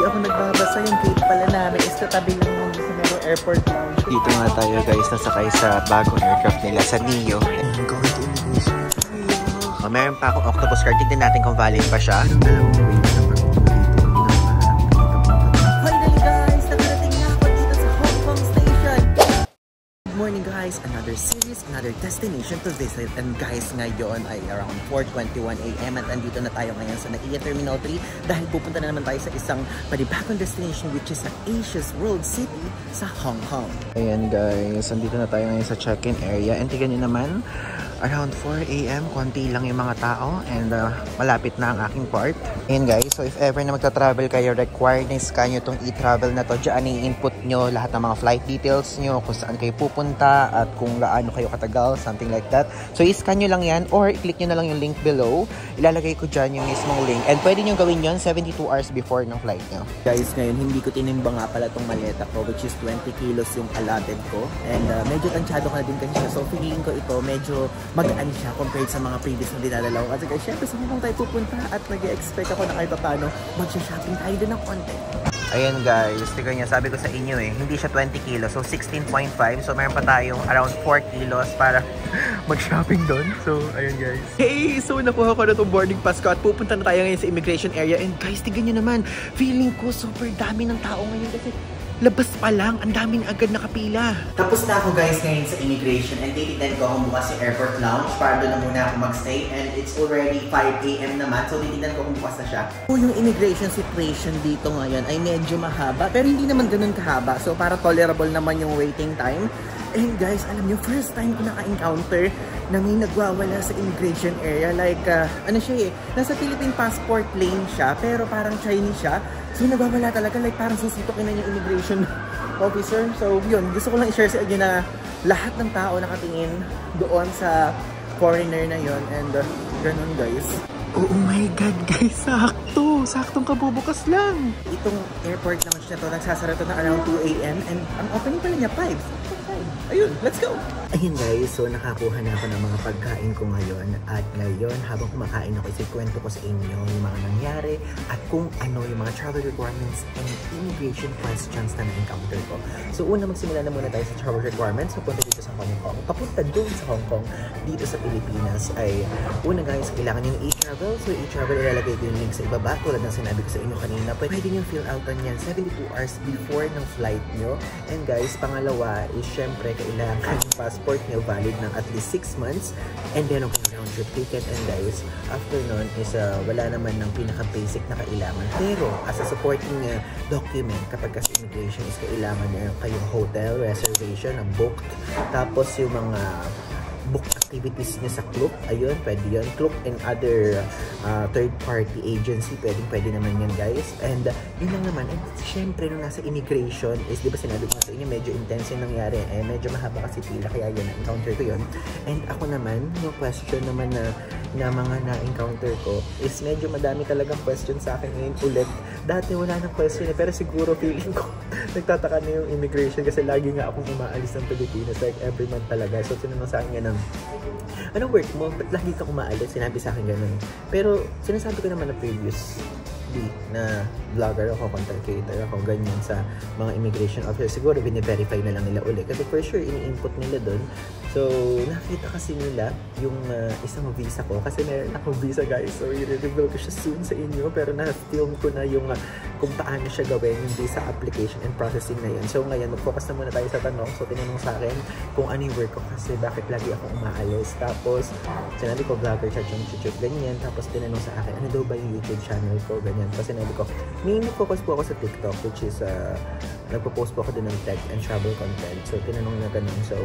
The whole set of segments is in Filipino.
ako nagbabasa. Yung gate pala namin is katabi lang yung sa merong airport lounge. Dito nga tayo guys, nasakay sa bagong aircraft nila sa NEO. And going to immigration. Meron pa akong octopus card. Tignan natin kung valid pa siya. Finally guys, nakarating na ako dito sa Hong Kong Station. Good morning guys, another series, another destination to visit. And guys, ngayon ay around 4:21 AM at andito na tayo ngayon sa NAIA Terminal 3 dahil pupunta na naman tayo sa isang panibagong destination which is sa Asia's World City sa Hong Kong. Ayan guys, andito na tayo ngayon sa check-in area and tignan nyo naman, around 4 AM, konti lang yung mga tao and malapit na ang aking part. Ayan guys, so if ever na magta-travel kayo, required na scan nyo itong e-travel na to. Diyan i-input nyo lahat ng mga flight details nyo, kung saan kayo pupunta at kung gaano kayo katagal, something like that. So i-scan nyo lang yan or i-click nyo na lang yung link below. Ilalagay ko dyan yung mismong link and pwede nyo gawin yon 72 hours before ng flight nyo. Guys, ngayon hindi ko tinimbang nga pala itong maleta ko which is 20 kilos yung allotted ko and medyo tansyado ka na din kasi siya. So feeling ko ito medyo magaan siya compared sa mga previous na dinadala ko. Kasi guys, syempre sa Hong Kong tayo pupunta at nag-expect ako na kahit paano mag-shopping tayo din ng konti. Ayan guys, tignan niya, sabi ko sa inyo hindi siya 20 kilos, so 16.5. So meron pa tayong around 4 kilos para mag-shopping doon. So ayun guys. Hey, so nakuha ko na itong boarding pass ko at pupunta na tayo ngayon sa immigration area. And guys, tignan niyo naman, feeling ko super dami ng tao ngayon kasi labas pa lang, ang daming agad nakapila. Tapos na ako guys ngayon sa immigration and titignan ko kung bukas yung airport lounge para doon na muna ako magstay and it's already 5 AM naman so titignan ko kung bukas na siya. Yung immigration situation dito ngayon ay medyo mahaba pero hindi naman ganun kahaba so para tolerable naman yung waiting time. And guys, alam nyo, first time ko naka-encounter na may nagwawala sa immigration area. Like, ano siya nasa Philippine passport lane siya, pero parang Chinese siya. So, nagwawala talaga. Like, parang susutokin na yung immigration officer. So, yun. Gusto ko lang i-share sa inyo na lahat ng tao nakatingin doon sa foreigner na yun. And, ganun guys. Oh my God, guys! Sakto! Saktong kabubukas lang! Itong airport lounge na to, nagsasara to na around 2 AM. And, ang opening pala niya, 5. Ayun, let's go! Ayun guys, so nakakuha na ako ng mga pagkain ko ngayon at ngayon habang kumakain ako isikwento ko sa inyo yung mga nangyari at kung ano yung mga travel requirements and immigration questions na na-encounter ko. So una magsimula na muna tayo sa travel requirements papunta dito sa Hong Kong. Papunta doon sa Hong Kong dito sa Pilipinas ay una guys, kailangan yung e-travel. So e-travel ilalagay ko yung link sa ibaba tulad ng sinabi ko sa inyo kanina. Pwede nyo fill out yan 72 hours before ng flight nyo. And guys, pangalawa is syempre kailangan yung passport nyo valid ng at least 6 months and then okay round trip ticket. And guys, after nun is wala naman ng pinaka-basic na kailangan. Pero as a supporting document kapag kasi immigration is kailangan nyo kayong hotel reservation na booked. Tapos yung mga book activities niya sa Klook, ayun, pwede yun. Klook and other third-party agency, pwede naman yan guys. And yun lang naman, and syempre nung nasa immigration is, di ba sinabi ko sa inyo, medyo intense yung nangyari, medyo mahaba kasi pila, kaya yun, na-encounter ko yun. And ako naman, yung question naman na mga na-encounter ko is medyo madami talagang question sa akin ngayon ulit. Dati wala nang question pero siguro feeling ko nagtataka na yung immigration kasi lagi nga akong umaalis ng Pilipinas, like every month talaga. So sinanong sa akin anong work mo? Ba't lagi ka umaalis? Sinabi sa akin ganun. Pero sinasabi ko naman na previously na vlogger ako, content creator ako, ganyan sa mga immigration officer. Siguro bine-verify na lang nila ulit kasi for sure ini-input nila doon. So nakita kasi nila yung isang visa ko kasi meron akong visa guys. So i-reveal ko siya soon sa inyo pero na-film ko na yung kung paano siya gawin yung visa application and processing na yun. So ngayon mag-focus na muna tayo sa tanong. So tinanong sa akin kung ano yung work ko kasi bakit lagi ako umaalis. Tapos sinabi ko vlogger siya, chup ganyan. Tapos tinanong sa akin ano daw ba yung YouTube channel ko, ganyan. Kasi sinabi ko mainly focus po ako sa TikTok which is nagpo-post po ako din ng tech and travel content. So tinanong na ganun. So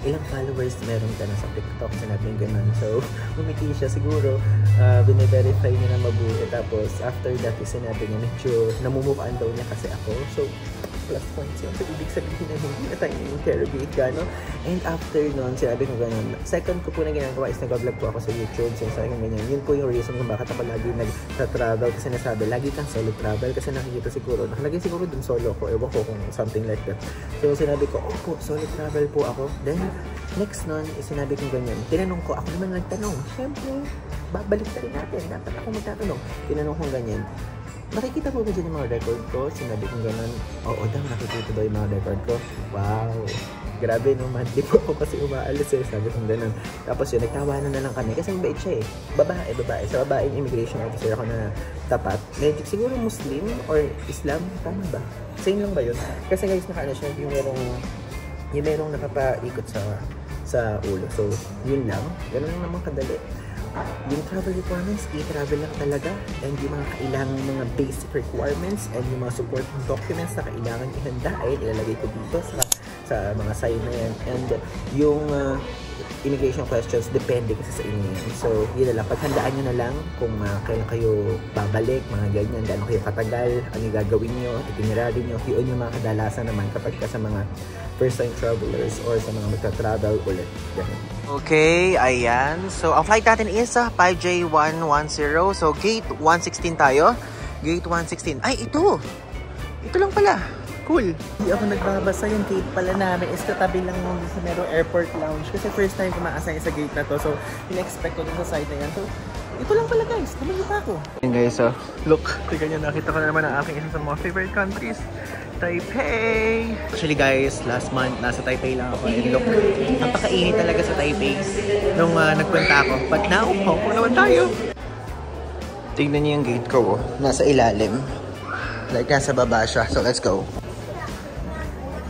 ilang followers meron ka na sa TikTok? Sinabi yung ganun. So, umiti siya. Siguro, bine-verify niya na mabuti. Tapos, after that, sinabi niya, medyo namumukaan daw niya kasi ako. So, plus points yun. So, ibig sabihin na hindi na tayo interrogate gano'n. And after nun, sinabi ko gano'n. Second ko po na ginagawa is nag-vlog po ako sa YouTube. So, sabi ko ganyan. Yun po yung reason kung bakit ako lagi nag-travel. Kasi nasabi, lagi kang solo travel. Kasi nakikita siguro, nakalagay siguro dun solo ko. Ewan ko kung something like that. So, sinabi ko, oh po, solo travel po ako. Then, next nun, sinabi ko ganyan. Tinanong ko, ako naman nagtanong. Siyempre, babalik na rin natin. Dapat ako magtatanong. Tinanong ko ganyan. Nakikita mo ba dyan yung mga record ko? Sinabi kong ganun. Oo daw, nakikita daw yung mga record ko. Wow! Grabe naman, di po ako kasi umaalis eh. Sabi kong ganun. Tapos yun, nagtawanan na lang kami. Kasi mabait siya eh. Babae. Sa babaeng immigration officer ako na tapat. Medyo siguro Muslim or Islam. Tama ba? Same lang ba yun? Kasi guys, nakaano siya, yung merong nakapaikot sa ulo. So, yun lang. Ganun lang naman kadali. Yung travel requirements, i-travel lang talaga. And yung mga kailangan mga basic requirements and yung mga supporting documents na kailangan ihanda ay ilalagay ko dito sa mga sign na yan. And yung immigration questions, depende kasi sa inyo yan. So, yun na lang. Paghandaan nyo na lang kung kailan kayo babalik, mga ganyan, gaano kayo katagal, ano yung gagawin nyo, itinerary nyo. Yun yung mga kadalasan naman kapag ka sa mga first-time travelers or sa mga magta-travel ulit. Ganun. Okay, ayan. So, ang flight natin is 5J110. So, gate 116 tayo. Gate 116. Ay, ito! Ito lang pala. Cool. Hindi ako nagbabasa, yung gate pala namin is katabi lang nung sa merong airport lounge. Kasi first time ko ma-assign sa gate na to. So, in-expect ko dun sa side na yan. So, ito lang pala guys. Tumayo pa ako. Ayan guys, so, look. Tignan nyo, nakita ko na naman ang aking isa sa mga favorite countries. Taipei! Actually guys, last month, nasa Taipei lang ako. And look, napakainit talaga sa Taipei nung nagpunta ako. But now, Hong Kong naman tayo. Tignan niyo yung gate ko, oh. Nasa ilalim. Like, nasa baba siya. So, let's go.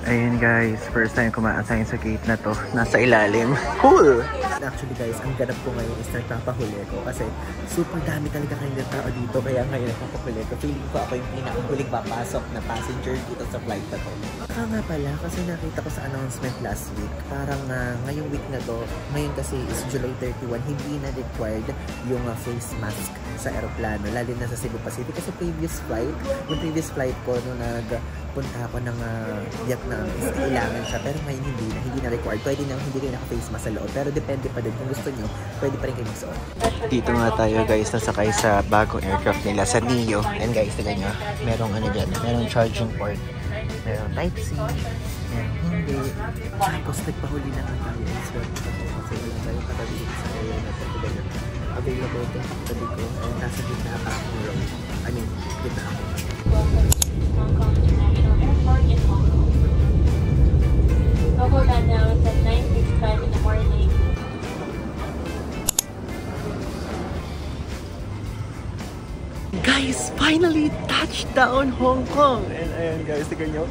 Ayun guys, first time ko ma-assign sa gate na to. Nasa ilalim. Cool! Actually guys, ang ganap ko ngayon is nagpapahuli ko kasi super dami talaga kayong tao dito. Kaya ngayon nagpapahuli ko. Feeling ko ako yung pinakahuling papasok na passenger dito sa flight na to. Nga pala, kasi nakita ko sa announcement last week. Parang ngayong week na to, ngayon kasi is July 31, hindi na required yung face mask sa aeroplano. Lalo na sa Cebu Pacific. Kasi yung previous flight ko nung nagpunta ako ng Vietnam is kailangan siya. Pero ngayon hindi na required. Pwede na hindi kayo naka-face mask sa loob. Pero depende pa din kung gusto nyo, pwede pa rin kayo magsuot. Dito nga tayo guys, nasakay sa bagong aircraft nila sa NIO. And guys, tignan nyo, merong ano dyan, merong charging port. Merong Type-C, merong hindi. Tapos nagpahuli na nga tayo. Kasi wala tayo katabi sa area na ito. Available ito sa katabi ko. And nasa gitna pa ako. I mean, gitna ako. Local now is at 9:65 in the morning. Guys, finally touchdown Hong Kong! And ayan guys, tignan nyo,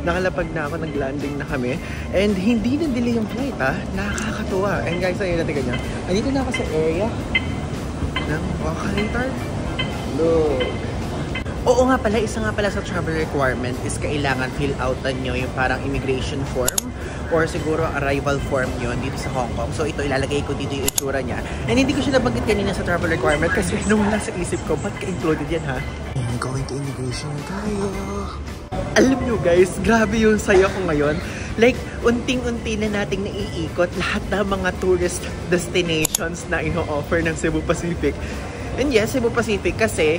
nakalapag na ako, nag-landing na kami. And hindi na-delay yung flight ha, nakakatuwa. And guys, ayun na, tignan nyo, andito na ako sa area ng Wakalitar. Look! Oo nga pala, isa nga pala sa travel requirement is kailangan fill outan nyo yung parang immigration form or siguro arrival form yun dito sa Hong Kong. So ito, ilalagay ko dito yung itsura niya. And hindi ko siya nabanggit kanina sa travel requirement kasi nung nasa isip ko, ba't ka-included yan ha? I'm going to immigration tayo. Alam nyo guys, grabe yung saya ko ngayon. Like, unting-unti na nating naiikot lahat ng mga tourist destinations na ino-offer ng Cebu Pacific. And yes, Cebu Pacific kasi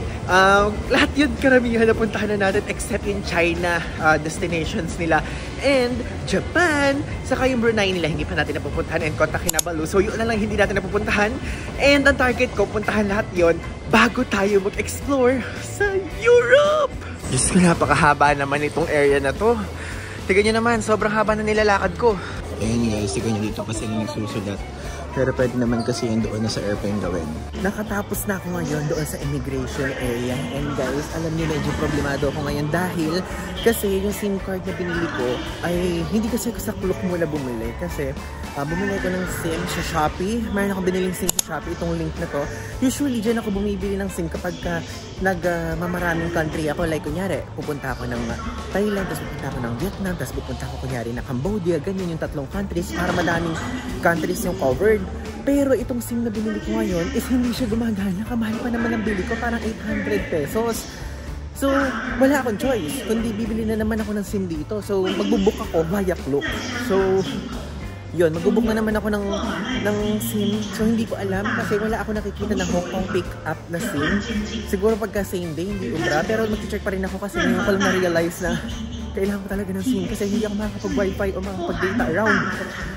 lahat yun karamihan na puntahan na natin except yung China destinations nila and Japan, saka yung Brunei nila hindi pa natin napupuntahan and Kota Kinabalu. So yun na lang hindi natin napupuntahan and ang target ko, puntahan lahat yon bago tayo mag-explore sa Europe! Diyos ko, napakahaba naman itong area na to. Tignan nyo naman, sobrang haba na nilalakad ko. Ayun guys, tignan nyo dito kasi nagsusulat. Pero pwede naman kasi yun doon na sa airplane gawin. Nakatapos na ako ngayon doon sa immigration area. And guys, alam niyo medyo problemado ako ngayon dahil kasi yung SIM card na binili ko ay hindi kasi ako sa Klook muna bumili. Kasi bumili ko ng SIM sa Shopee. Mayroon akong biniling SIM sa Shopee, itong link na to. Usually dyan ako bumibili ng SIM kapag nagmamaraming country ako. Like kunyari, pupunta ako ng Thailand, tapos pupunta ako ng Vietnam, tapos pupunta ako kunyari na Cambodia. Ganyan yung tatlong countries para madaming countries yung covered. Pero itong SIM na binili ko ngayon is hindi siya gumagana. Kamahal pa naman ang bili ko, parang 800 pesos. So, wala akong choice. Kundi bibili na naman ako ng SIM dito. So, magbubook ako via Klook. So, yun, magbubook na naman ako ng SIM. So, hindi ko alam kasi wala ako nakikita ng Hong Kong pick up na SIM. Siguro pagka same day, hindi ubra. Pero mag-check pa rin ako kasi ngayon ko lang na-realize na kailangan ko talaga ng SIM kasi hindi ako makakapag-wifi o makakapag-data around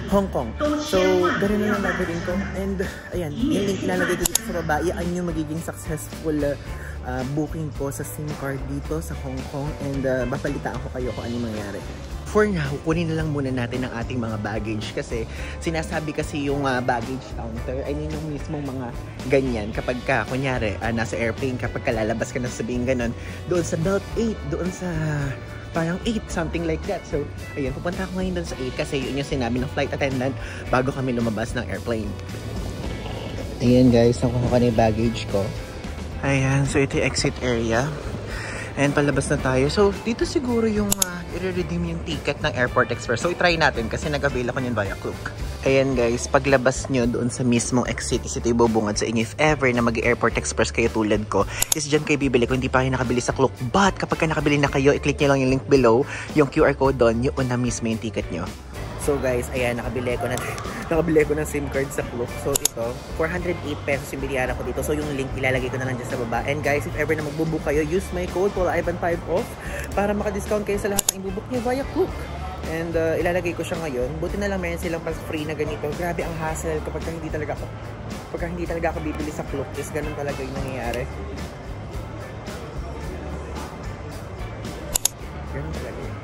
Hong Kong. So, ganun na lang gagawin ko. And, ayan, yung link ilalagay ko dito sa baba. Yan yung magiging successful booking ko sa SIM card dito sa Hong Kong and babalitaan ko kayo kung ano mangyari. For now, kunin na lang muna natin ang ating mga baggage kasi sinasabi kasi yung baggage counter, I mean yung mismong mga ganyan kapag ka, kunyari, nasa airplane, kapag lalabas ka na sabihin ganun, doon sa belt 8, doon sa parang 8, something like that. So, ayun, pupunta ako ngayon doon sa 8 kasi yun yung sinabi ng flight attendant bago kami lumabas ng airplane. Ayan guys, nakuha ko na yung baggage ko. Ayan, so ito yung exit area. And palabas na tayo. So, dito siguro yung i-redeem yung ticket ng Airport Express. So, i-try natin kasi nag-avail ako yun via Klook. Ayan guys, paglabas nyo doon sa mismong exit, is ito ibubungad sa inyo. If ever na mag-Airport Express kayo tulad ko, is dyan kayo bibili kung hindi pa kayo nakabili sa Klook. But kapag ka nakabili na kayo, i-click nyo lang yung link below, yung QR code doon, yun na mismo yung ticket nyo. So guys, ayan, nakabili ko ng SIM card sa Klook. So ito, 408 pesos yung binayaran ko dito. So yung link ilalagay ko na lang dyan sa baba. And guys, if ever na magbubook kayo, use my code PaulaIvan5 off para maka-discount kayo sa lahat ng ibubook nyo via Klook. And ilalagay ko siya ngayon. Buti na lang meron silang pas free na ganito. Grabe ang hassle kapag hindi talaga ako bibili sa Klook. Is ganun talaga yung nangyayari. Ganun talaga yun.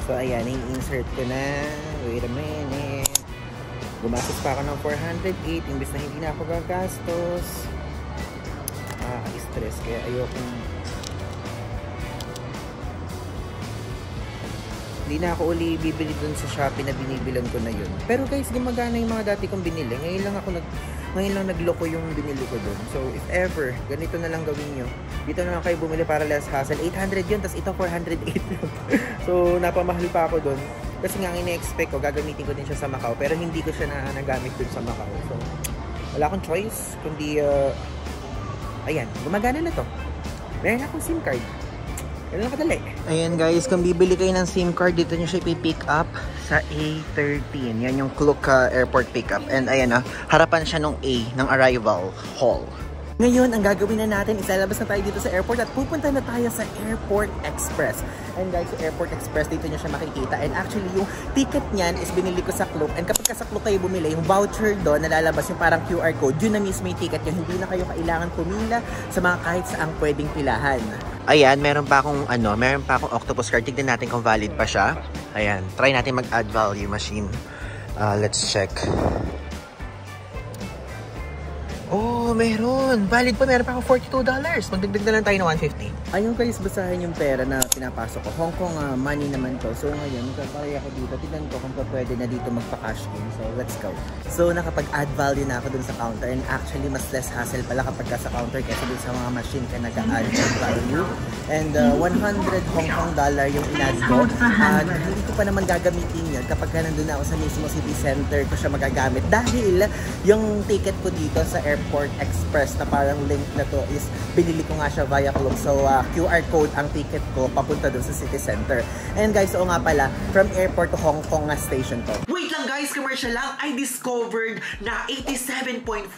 So ayan, i-insert ko na. Wait a minute. Gumastos pa ako ng 408 imbes na hindi na ako gagastos. Stress kaya ayokong hindi na ako uli bibili dun sa Shopee na binibilan ko na yun. Pero guys, gumagana yung mga dati kong binili. Ngayon lang nagloko yung binili ko dun. So if ever, ganito na lang gawin nyo. Dito na lang kayo bumili para less hassle. 800 yun, tas ito 408 yun. So napamahal pa ako dun. Kasi nga ina-expect ko, gagamitin ko din siya sa Macau. Pero hindi ko siya nagamit dun sa Macau. So wala akong choice. Kundi, ayan, gumagana na to. Meron akong SIM card. Ganun kadali. Ayan guys, kung bibili kayo ng SIM card, dito nyo siya pick up sa A13. Yan yung Klook Airport pickup. And ayan harapan siya nung A, ng arrival hall. Ngayon, ang gagawin na natin is lalabas na tayo dito sa airport at pupunta na tayo sa Airport Express. And guys, sa Airport Express, dito nyo siya makikita. And actually, yung ticket niyan is binili ko sa Klook. And kapag sa Klook kayo bumili, yung voucher doon na lalabas yung parang QR code, yun na mismo yung ticket nyo. Hindi na kayo kailangan pumila sa mga kahit saang pwedeng pilahan. Ayan, meron pa akong octopus card. Tignan natin kung valid pa siya. Ayan, try natin mag-add value machine. Let's check. Oh, meron. Valid pa. Meron pa ako $42. Magdagdag na lang tayo ng $150. Ayun guys, basahin yung pera na pinapasok ko. Hong Kong money naman to. So ngayon, magkakaya ako dito. Tignan ko kung pwede na dito magpa-cash in. So let's go. So nakapag-add value na ako dun sa counter. And actually, mas less hassle pala kapag ka sa counter kaysa dun sa mga machine ka nag-add value. And 100 Hong Kong dollar yung in-add ko. Hindi ko pa naman gagamitin yun. Kapag ka nandun ako sa mismo city center ko siya magagamit. Dahil yung ticket ko dito sa Airport Express na parang link na to is binili ko nga siya via Klook. So QR code ang ticket ko papunta dun sa city center. And guys, oo nga pala, from airport to Hong Kong station to. Wait lang guys, commercial lang. I discovered na 87.4%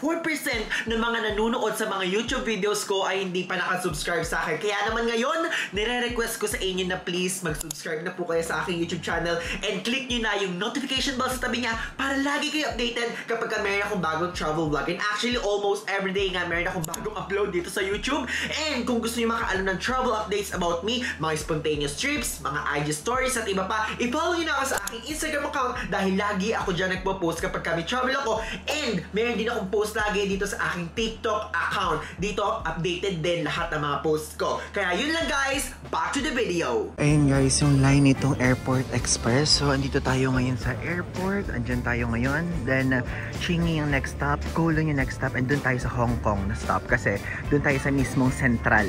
ng mga nanonood sa mga YouTube videos ko ay hindi pa nakasubscribe sa akin. Kaya naman ngayon, nire-request ko sa inyo na please mag-subscribe na po kayo sa aking YouTube channel and click nyo na yung notification bell sa tabi niya para lagi kayo updated kapag meron akong bagong travel vlog. And actually, almost everyday nga meron akong bagong upload dito sa YouTube. And kung gusto nyo makaalam ng travel updates about me, mga spontaneous trips, mga IG stories at iba pa, i-follow nyo na ako sa aking Instagram account dahil lagi ako dyan nagpo-post kapag kami travel ako. And meron din akong post lagi dito sa aking TikTok account. Dito, updated din lahat ng mga posts ko. Kaya yun lang guys, back to the video. Ayun guys, yung line nitong Airport Express. So, andito tayo ngayon sa airport. Andyan tayo ngayon. Then, Changi yung next stop. Kowloon yung next stop. And dun tayo sa Hong Kong na stop. Kasi, dun tayo sa mismong Central.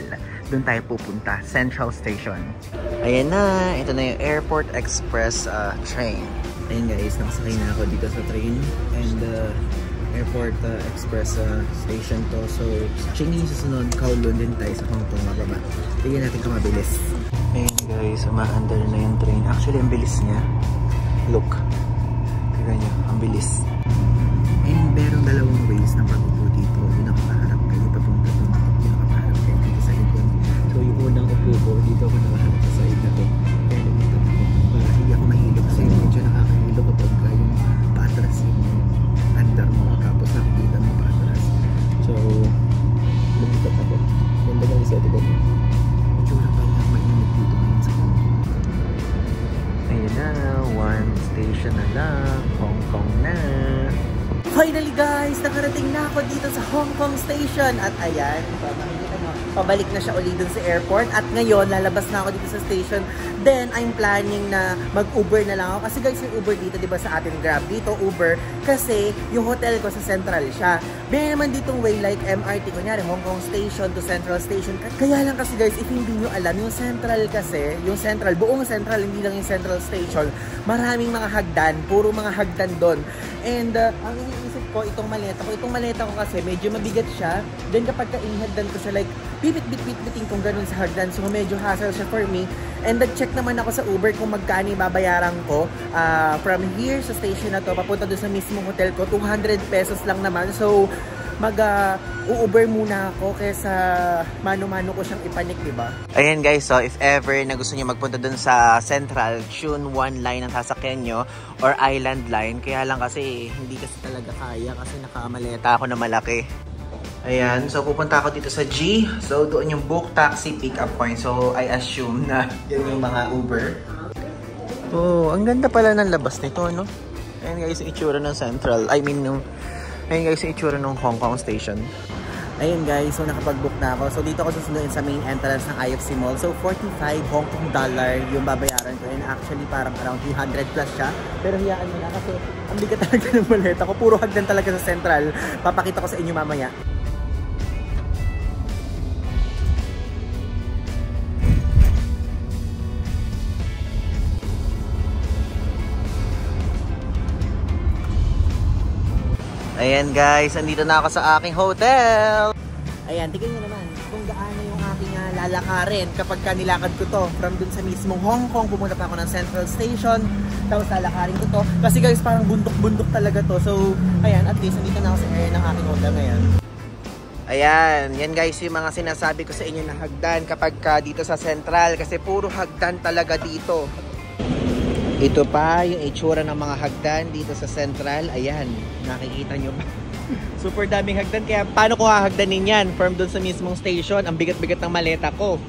Dun tayo pupunta. Central Station. Ayan na. Ito na yung Airport Express train. Ayun guys, nakasakay na ako dito sa train. And, Airport Express station to. So, Changi susunod, Kowloon din tayo sa Hong Kong mababa. Tignan natin kung mabilis. Ayun guys, umaandar na yung train. Actually, ang bilis niya. Look. Tignan nyo, ang bilis. And merong dalawang ways na pag-upo dito. Yung nakapaharap kayo, papunta doon. Yung nakapaharap kayo dito sa likod. So, yung unang upo ko, dito ako nakaharap sa side na to. Kaya lumitan ako. hindi ako mahilo kasi medyo nakakahilo kapag yung patras yung andar mo tapos nakikita mo patras. So, lumipat ako. Ganda ng isa ito ganyan. Medyo na pa lang mainit dito ngayon sa Hong Kong. Ayun na, one station na lang. Hong Kong na. Finally guys, nakarating na ako dito sa Hong Kong Station. At ayan, pabalik na siya ulit dun sa airport. At ngayon, lalabas na ako dito sa station. Then, I'm planning na mag-Uber na lang ako. Kasi guys, yung Uber dito, diba sa atin Grab, dito Uber. Kasi yung hotel ko sa Central siya. May naman ditong way like MRT, kunyari Hong Kong Station to Central Station. Kaya lang kasi guys, if hindi nyo alam, yung Central kasi, yung Central, buong Central, hindi lang yung Central Station, maraming mga hagdan, puro mga hagdan doon. And ang iniisip ko, itong maleta ko kasi medyo mabigat siya. Then kapag kainihagdan ko siya, like, bibit-bit-biting kung ganun sa hagdan. So medyo hassle siya for me. And nag-check naman ako sa Uber kung magkano babayaran ko from here sa station na to, papunta doon sa mismong hotel ko, 200 pesos lang naman. So mag-Uber muna ako kesa mano-mano ko siyang ipanik, diba? Ayan guys, so if ever na gusto niyo magpunta dun sa Central, Tune 1 line ang sasakyan nyo or Island line. Kaya lang kasi hindi kasi talaga kaya kasi nakamaleta ako na malaki. Ayan, so pupunta ako dito sa G. So doon yung book taxi pick-up point. So I assume na yan yung mga Uber. Oh, ang ganda pala ng labas nito, no? Ayan guys, yung itsura ng Central. Ayun guys, yung itsura ng Hong Kong Station. Ayun guys, so nakapag-book na ako. So dito ako susunduin sa main entrance ng IFC Mall. So 45 Hong Kong dollar yung babayaran ko. And actually parang around 300 plus siya. Pero hiyaan mo na kasi ang bigat talaga ng maleta ko. Puro hagdan talaga sa Central. Papakita ko sa inyo mamaya. Ayan guys, andito na ako sa aking hotel. Ayan, tignan nyo naman kung gaano yung aking lalakarin kapag nilakad ko to. From dun sa mismong Hong Kong, pumunta pa ako ng Central Station. Tapos lalakarin ko to. Kasi guys, parang bundok-bundok talaga to. So, ayan, at least andito na ako sa area ng aking hotel ngayon. Ayan, yan guys yung mga sinasabi ko sa inyo na hagdan kapag dito sa Central. Kasi puro hagdan talaga dito. Ito pa yung itsura ng mga hagdan dito sa Central. Ayan, nakikita nyo ba? Super daming hagdan. Kaya paano ko hahagdanin yan? From doon sa mismong station, ang bigat-bigat ng maleta ko.